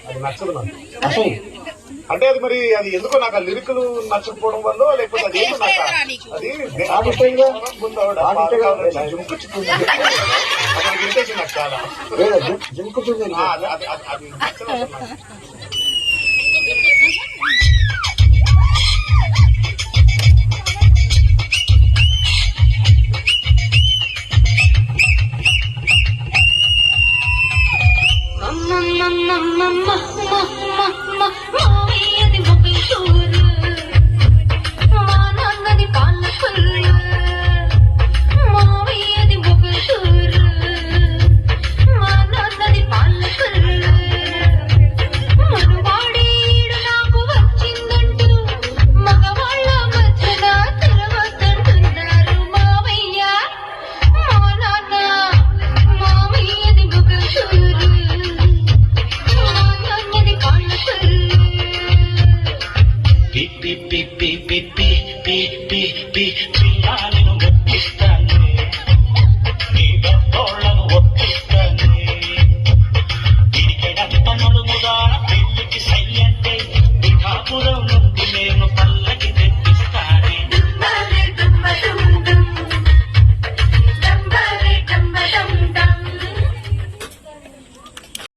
అది నచ్చదు నాకు అసలు. అంటే అది మరి అది ఎందుకో నాకు ఆ లిరికలు నచ్చకపోవడం వల్ల లేకపోతే అది ఏంటో నాకు అది ఇరిటేషన్ నాకు చాలా జంకుతుంది. అది నచ్చదు అసలు నాకు. మావయ్యది మొగల్ టూరు, మా నాన్నది పాలకొల్లు. మావయ్యది మొగల్ టూరు, మా నాన్నది పాలకొల్లు. మనువాడీడు నాకు వచ్చిందంటూ మగవాళ్ళ మధ్యన తెరవద్దంటున్నారు. మావయ్య మా నాన్న మావయ్యది మొగల్ టూరు, మా నాన్నది పాలకొల్లు. పిల్లాలను గట్టిస్తా